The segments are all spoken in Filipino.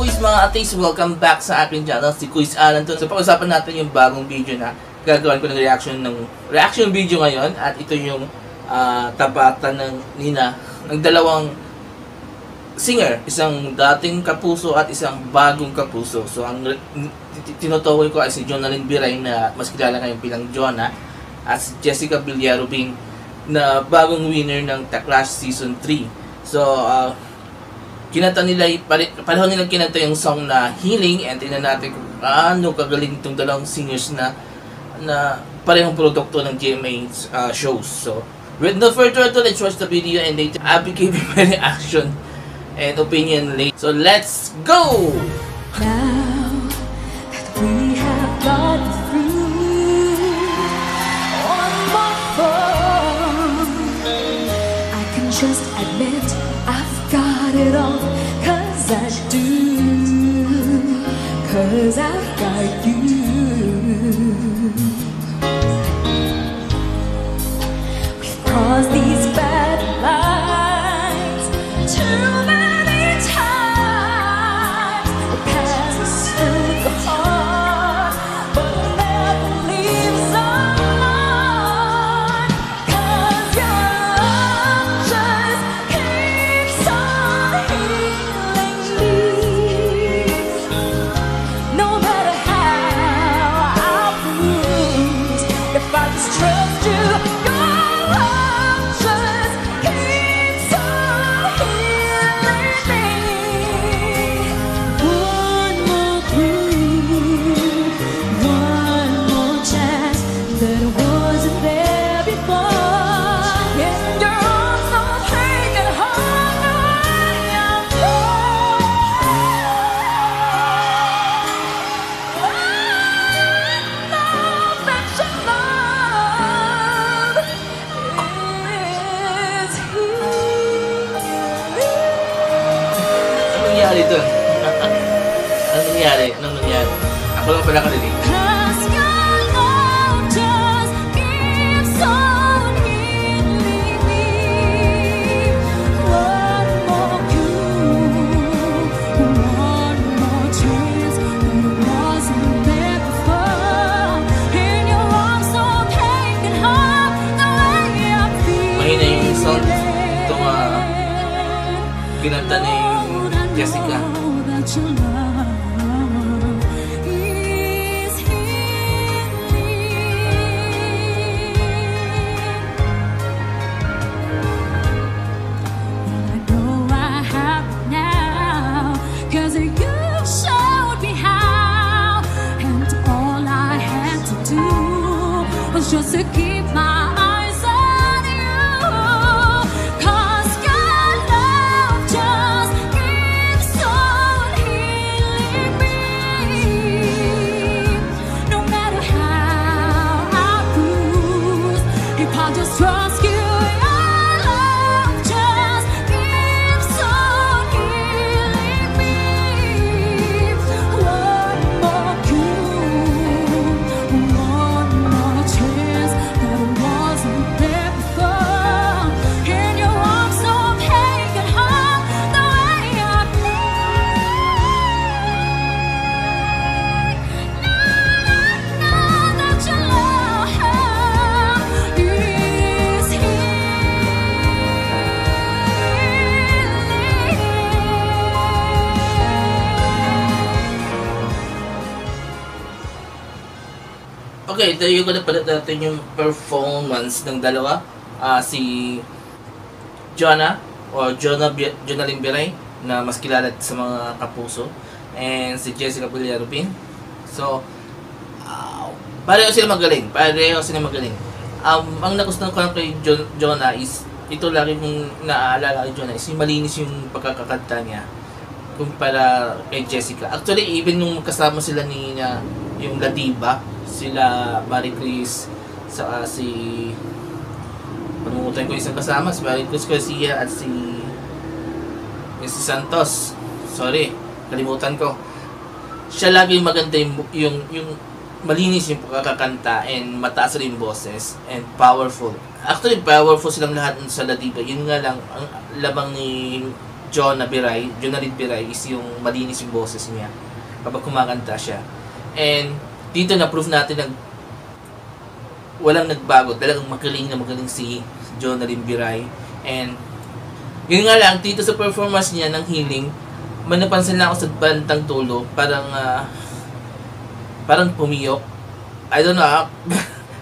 Kuis mga atis, welcome back sa aking channel, si Kuis Alan to. So pag-usapan natin yung bagong video na gagawin ko ng reaction video ngayon. At ito yung tapatan ng dalawang singer, isang dating kapuso at isang bagong kapuso. So ang tinutukoy ko ay si Jonalyn Biray na mas kilala ngayon bilang Jonah, at si Jessica Villarubin na bagong winner ng The Clash Season 3. So kinanta nila, pareho nilang kinanta yung song na Healing, and tingnan natin kung paano kagaling itong dalawang singers na parehong produkto ng GMA shows. So, with no further ado, let's watch the video and later I'll be giving my reaction and opinion later. So, let's go! Now that we have got through one more fun, I can just admit I've got it all, 'cause I do, 'cause I've got you. We've crossed these bad lines too many times. The past is still the heart, but it never leaves alone. 'Cause your love just keeps on healing me. No matter how I bruise, if I just trust you, your love just keeps on healing me. One more breath, one more chance that wasn't there before. In your arms, I'm taking hold of your Anong nangyari doon? Anong nangyari? Ako lang pala kalilig. 'Cause your love just keeps on healing me. One more cure, one more chance that wasn't there before. In your arms, so taking hold the way I feel. Mahina yung sound. Itong kinanta ni Jessica. That your love is healing. And I know I have it now, 'cause you showed me how. And all I had to do was just to keep my eyes on you. 'Cause your love just keeps on healing me. No matter how I bruise, if I just trust you, your love just keeps on healing me. One more cure, one more chance that wasn't there before. In your arms, so I'm taking hold the way I feel. Know that your love is healing. Okay, tayo ko na pala natin yung performance ng dalawa. Si Jonalyn Biray na mas kilala sa mga kapuso, and si Jessica Villarubin. So, pareho sila magaling. Ang nagustuhan ko lang kay Jonah is, ito lagi kong naaalala kay Jonah is yung malinis yung pagkakakanta niya kumpara kay Jessica. Actually, even nung kasama sila yung La Diva, sila Marie Chris, saka si panungutan ko isang kasama, si Marie Chris Garcia at si Santos. Sorry, kalimutan ko. Siya lagi maganda yung malinis yung pagkakanta, and mataas rin yung boses, and powerful. Actually, powerful silang lahat sa La Diva. Yun nga lang, ang labang ni Jonah Lynn Biray is yung malinis yung boses niya kapag kumakanta siya. And dito na-prove natin na walang nagbago. Talagang magaling si Jonah Lynn Biray. And yun nga lang, dito sa performance niya ng Healing, may napansin lang ako sa bantang tulo, parang pumiyok. I don't know,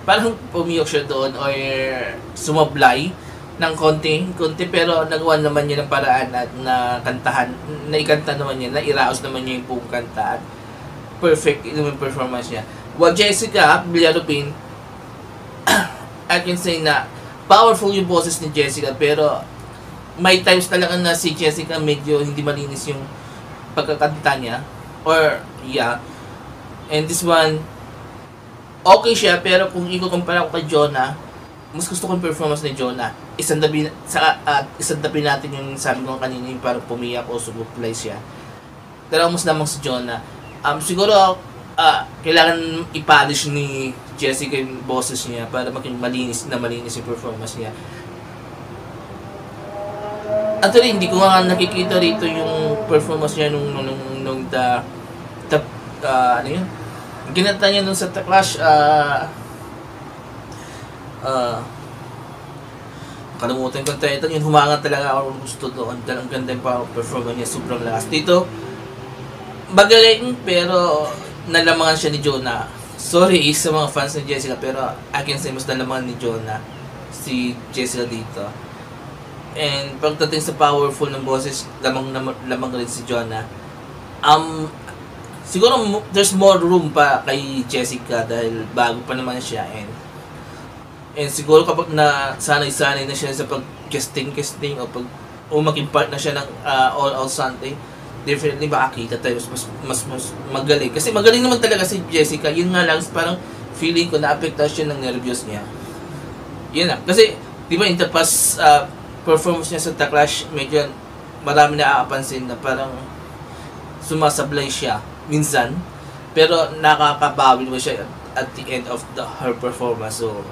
parang pumiyok siya doon or sumablay ng konti, pero nagawa naman niya ng paraan at naikanta naman niya, nairaos naman niya yung buong kanta at perfect yung performance niya. While Jessica Villarupin, I can say na powerful yung boses ni Jessica, pero may times talaga na si Jessica medyo hindi malinis yung pagkakanta niya, or and this one okay siya, pero kung ikukumpara ko kay Jonah, mas gusto ko yung performance ni Jonah. Isandabi natin yung sabi ko kanina, yung parang pumiyak o subuplay siya. Pero mas namang si Jonah. Siguro, kailangan i-polish ni Jessica yung boses niya para maging malinis yung performance niya. Actually, hindi ko nga nakikita rito yung performance niya nung ano yun? Ginanta niya nung sa The Clash, kalimutan ko tayo. Yung humangat talaga ako gusto doon. Ang ganda yung performance niya, sobrang lakas. Dito, magaling, pero nalamangan siya ni Jonah. Sorry sa mga fans ni Jessica, pero I can say mas nalamangan ni Jonah si Jessica dito. And pagdating sa powerful ng boses, lamang rin si Jonah. Siguro there's more room pa kay Jessica dahil bago pa naman siya, and siguro kapag sanay na siya sa pag-casting o pag maging part na siya ng All Out Sunday, definitely makakita tayo mas magaling. Kasi magaling naman talaga si Jessica. Yun nga lang, parang feeling ko na-apekta siya ng nervyos niya. Yun na. Kasi, di ba, in the past performance niya sa The Clash, medyo marami na aapansin na parang sumasablay siya minsan. Pero nakakabawi mo siya at the end of her performance. So,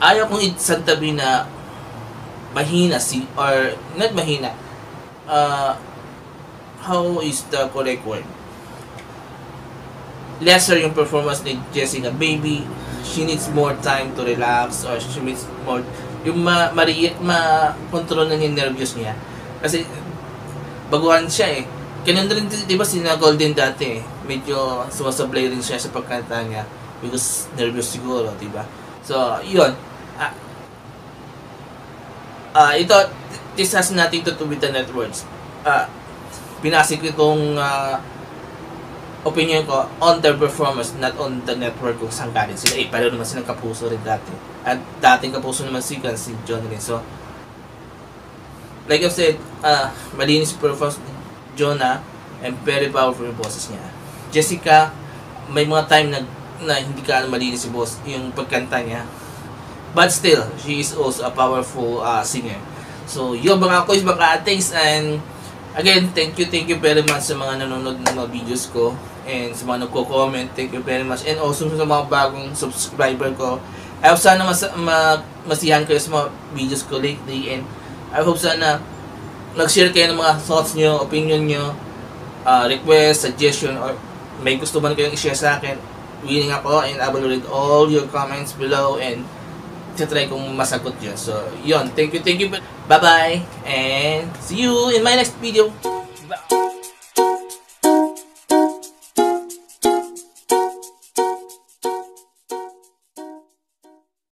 ayaw kong isantabi na mahina or not mahina. How is the correct word? Lesser yung performance ni Jessica. Maybe she needs more time to relax, or she needs more yung ma-control na yung nervyos niya. Kasi baguhan siya Ganun rin, di ba, sina Golden dati medyo sumasablay rin siya sa pagkanta niya because nervyos siguro, di ba? So, yun. This has nothing to do with the networks. Pinasik ko itong opinion ko on their performance, not on the network kung saan galing sila. Pero naman silang kapuso rin dati. At dating kapuso naman si John rin. So, like I've said, malinis performance ni Jonah and very powerful yung boses niya. Jessica, may mga time na hindi ka malinis yung pagkanta niya. But still, she is also a powerful singer. So, yun mga kuys, mga ating, and again, thank you very much sa mga nanonood ng mga videos ko and sa mga nagko-comment. Thank you very much. And also sa mga bagong subscriber ko. I hope sana masiyahan kayo sa mga videos ko lately, and I hope sana mag-share kayo ng mga thoughts nyo, opinion nyo, request, suggestion, or may gusto man kayong i-share sa akin. Willing ako, and I will read all your comments below and try kong masagot yun. So, yun. Thank you. Bye-bye. And see you in my next video. Bye.